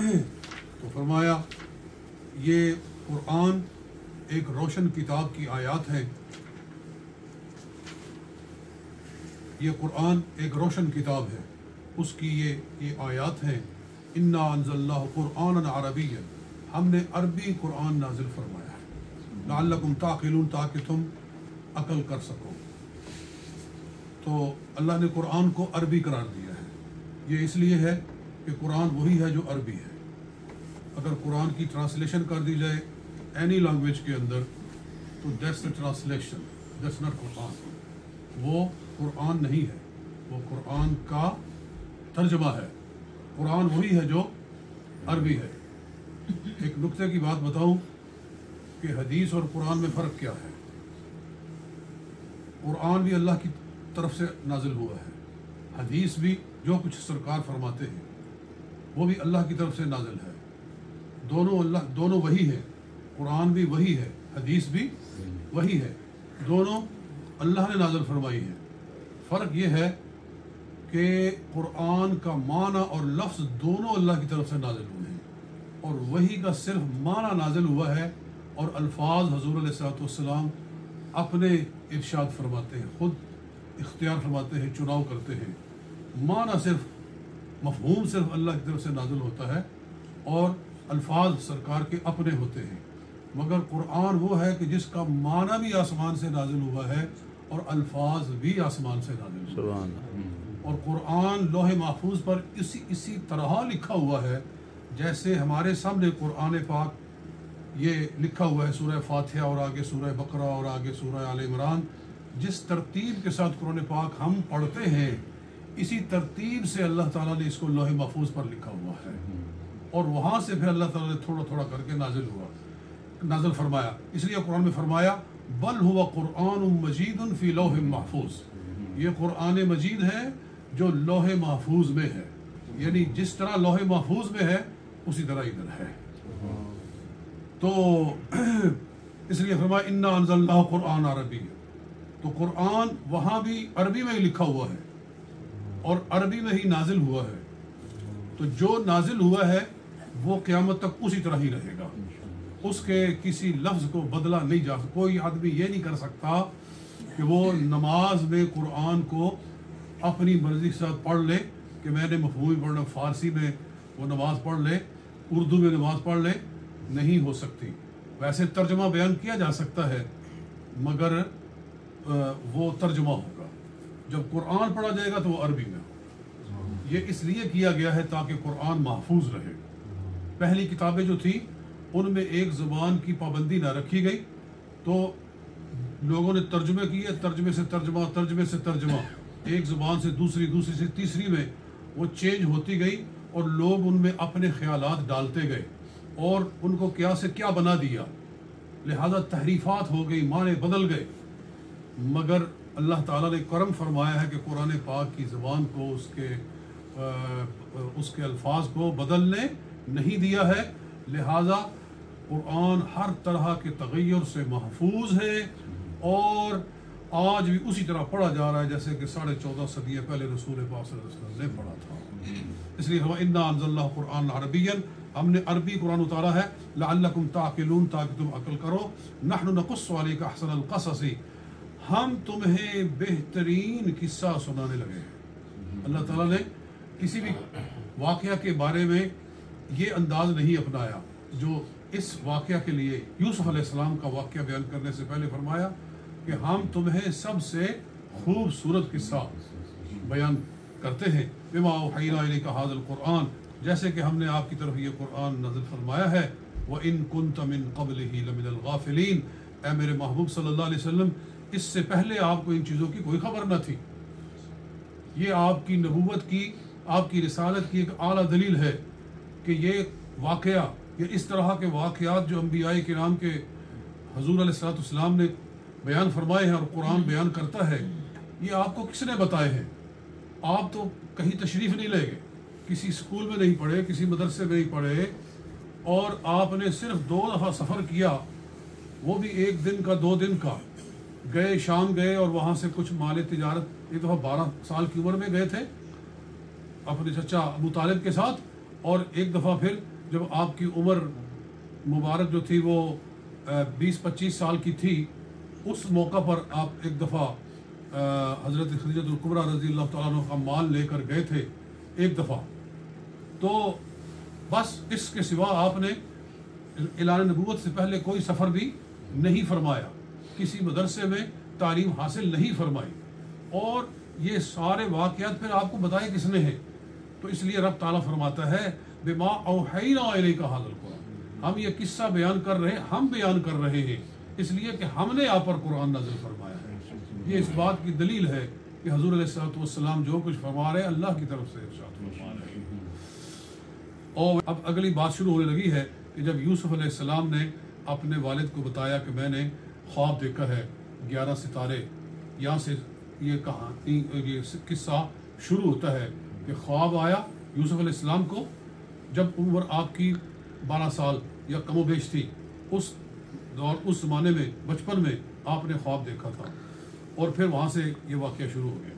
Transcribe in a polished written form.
تو فرمایا یہ قرآن ایک روشن کتاب کی آیات ہے، یہ قرآن ایک روشن کتاب ہے، اس کی یہ آیات ہیں۔ انا انزلناہ قرآنا عربیا، ہم نے عربی قرآن نازل فرمایا ہے، لعلکم تعقلون، تاکہ تم عقل کر سکو۔ تو اللہ نے قرآن کو عربی قرار دیا ہے، یہ اس لیے ہے کہ قرآن وہی ہے جو عربی ہے۔ اگر قرآن کی ٹرانسلیشن کر دی جائے اینی لینگویج کے اندر تو that's the translation, that's not قرآن، وہ قرآن نہیں ہے، وہ قرآن کا ترجمہ ہے۔ قرآن وہی ہے جو عربی ہے۔ ایک نکتے کی بات بتاؤں کہ حدیث اور قرآن میں فرق کیا ہے۔ قرآن بھی اللہ کی طرف سے نازل ہوا ہے، حدیث بھی جو کچھ سرکار فرماتے ہیں وہ بھی اللہ کی طرف سے نازل ہے۔ دونوں وہی ہے، قرآن بھی وہی ہے، حدیث بھی وہی ہے، دونوں اللہ نے نازل فرمائی ہے۔ فرق یہ ہے کہ قرآن کا معنی اور لفظ دونوں اللہ کی طرف سے نازل ہوئے ہیں، اور وہی کا صرف معنی نازل ہوا ہے، اور الفاظ حضور علیہ الصلوۃ والسلام اپنے ارشاد فرماتے ہیں، خود اختیار فرماتے ہیں، چناؤ کرتے ہیں۔ معنی صرف، مفہوم صرف اللہ کی طرف سے نازل ہوتا ہے، اور الفاظ سرکار کے اپنے ہوتے ہیں۔ مگر قرآن وہ ہے کہ جس کا معنی بھی آسمان سے نازل ہوا ہے اور الفاظ بھی آسمان سے نازل ہوئے ہیں۔ اور قرآن لوح محفوظ پر اسی طرح لکھا ہوا ہے جیسے ہمارے سامنے قرآن پاک یہ لکھا ہوا ہے، سورہ فاتحہ اور آگے سورہ بقرہ اور آگے سورہ آل عمران، جس ترتیب کے ساتھ قرآن پاک ہم پڑھتے ہیں اسی ترتیب سے اللہ تعالیٰ نے اس کو لوح محفوظ پر لکھا ہوا ہے، اور وہاں سے پھر اللہ تعالیٰ نے تھوڑا تھوڑا کر کے نازل فرمایا۔ اس لیے قرآن میں فرمایا بل ہوا قرآن مجید فی لوح محفوظ، یہ قرآن مجید ہے جو لوح محفوظ میں ہے، یعنی جس طرح لوح محفوظ میں ہے اسی طرح ادھر ہے۔ تو اس لیے فرمایا انا انزلناہ قرآن عربی، تو قرآن وہاں بھی عربی میں ہی لکھا ہوا ہے اور عربی میں ہی نازل ہوا ہے، تو جو نازل ہوا ہے وہ قیامت تک اسی طرح ہی رہے گا، اس کے کسی لفظ کو بدلا نہیں جا سکتا۔ کوئی آدمی یہ نہیں کر سکتا کہ وہ نماز میں قرآن کو اپنی مرضی کے ساتھ پڑھ لے کہ میں نے مفہومی پڑھنا، فارسی میں وہ نماز پڑھ لے، اردو میں نماز پڑھ لے، نہیں ہو سکتی۔ ویسے ترجمہ بیان کیا جا سکتا ہے مگر وہ ترجمہ ہوگا، جب قرآن پڑھا جائے گا تو وہ عربی میں ہوگا۔ یہ اس لیے کیا گیا ہے تاکہ قرآن محفوظ رہے۔ پہلی کتابیں جو تھیں ان میں ایک زبان کی پابندی نہ رکھی گئی، تو لوگوں نے ترجمے کیے، ترجمے سے ترجمہ، ترجمے سے ترجمہ، ایک زبان سے دوسری، دوسری سے تیسری میں وہ چینج ہوتی گئی، اور لوگ ان میں اپنے خیالات ڈالتے گئے اور ان کو کیا سے کیا بنا دیا، لہذا تحریفات ہو گئی، معنی بدل گئے۔ مگر اللہ تعالیٰ نے کرم فرمایا ہے کہ قرآن پاک کی زبان کو، اس کے الفاظ کو بدلنے نہیں دیا ہے، لہذا قرآن ہر طرح کے تغیر سے محفوظ ہے، اور آج بھی اسی طرح پڑھا جا رہا ہے جیسے کہ 14.5 صدیاں پہلے رسول پاک صلی اللہ علیہ وسلم نے پڑھا تھا۔ اس لیے انا انزلناہ قرآن عربیا، ہم نے عربی قرآن اتارا ہے، لعلکم تعقلون، تاکہ تم عقل کرو۔ نحن نقص علیک احسن القصص، ہم تمہیں بہترین قصہ سنانے لگے ہیں۔ اللہ تعالیٰ نے کسی بھی واقعہ کے بارے میں یہ انداز نہیں اپنایا جو اس واقعہ کے لیے یوسف علیہ السلام کا واقعہ بیان کرنے سے پہلے فرمایا کہ ہم تمہیں سب سے خوبصورت قصہ بیان کرتے ہیں، بما اوحینا الیک ھذا القرآن، جیسے کہ ہم نے آپ کی طرف یہ قرآن نازل فرمایا ہے۔ وَإِن كُنْتَ مِن قَبْلِهِ لَمِنَ الْغَافِلِينَ، اے میرے محبوب صلی اللہ علیہ وسلم، اس سے پہلے آپ کو ان چیزوں کی کوئی خبر نہ تھی۔ یہ آپ کی نبوت کی، آپ کی رسالت کی ایک اعلیٰ دلیل ہے کہ یہ واقعہ، یہ اس طرح کے واقعات جو انبیاء کرام کے حضور علیہ الصلوۃ والسلام نے بیان فرمائے ہیں اور قرآن بیان کرتا ہے، یہ آپ کو کس نے بتائے ہیں؟ آپ تو کہیں تشریف نہیں لے گئے، کسی اسکول میں نہیں پڑھے، کسی مدرسے میں نہیں پڑھے، اور آپ نے صرف 2 دفعہ سفر کیا، وہ بھی 1 دن کا 2 دن کا، گئے شام گئے اور وہاں سے کچھ مال تجارت، ایک دفعہ 12 سال کی عمر میں گئے تھے اپنے چچا ابو طالب کے ساتھ، اور ایک دفعہ پھر جب آپ کی عمر مبارک جو تھی وہ 20-25 سال کی تھی، اس موقع پر آپ ایک دفعہ حضرت خدیجہ الکبریٰ رضی اللہ تعالیٰ عنہ کا مال لے کر گئے تھے ایک دفعہ، تو بس اس کے سوا آپ نے اعلان نبوت سے پہلے کوئی سفر بھی نہیں فرمایا، کسی مدرسے میں تعلیم حاصل نہیں فرمائی، اور یہ سارے واقعات پھر آپ کو بتائے کس نے ہیں؟ تو اس لیے رب تعالیٰ فرماتا ہے بما اوحینا الیک ھذا القرآن، ہم یہ قصہ بیان کر رہے ہیں، ہم بیان کر رہے ہیں اس لیے کہ ہم نے آپ پر قرآن نازل فرمایا ہے۔ یہ اس بات کی دلیل ہے کہ حضور علیہ الصلوۃ والسلام جو کچھ فرما رہے ہیں اللہ کی طرف سے ارشاد فرما رہے ہیں۔ اور اب اگلی بات شروع ہونے لگی ہے کہ جب یوسف علیہ السلام نے اپنے والد کو بتایا کہ میں نے خواب دیکھا ہے 11 ستارے، یہاں سے یہ کہانی یہ قصہ شروع ہوتا ہے کہ خواب آیا یوسف علیہ السلام کو جب عمر آپ کی 12 سال یا کم و بیش تھی، اس دور اس زمانے میں بچپن میں آپ نے خواب دیکھا تھا، اور پھر وہاں سے یہ واقعہ شروع ہو گیا۔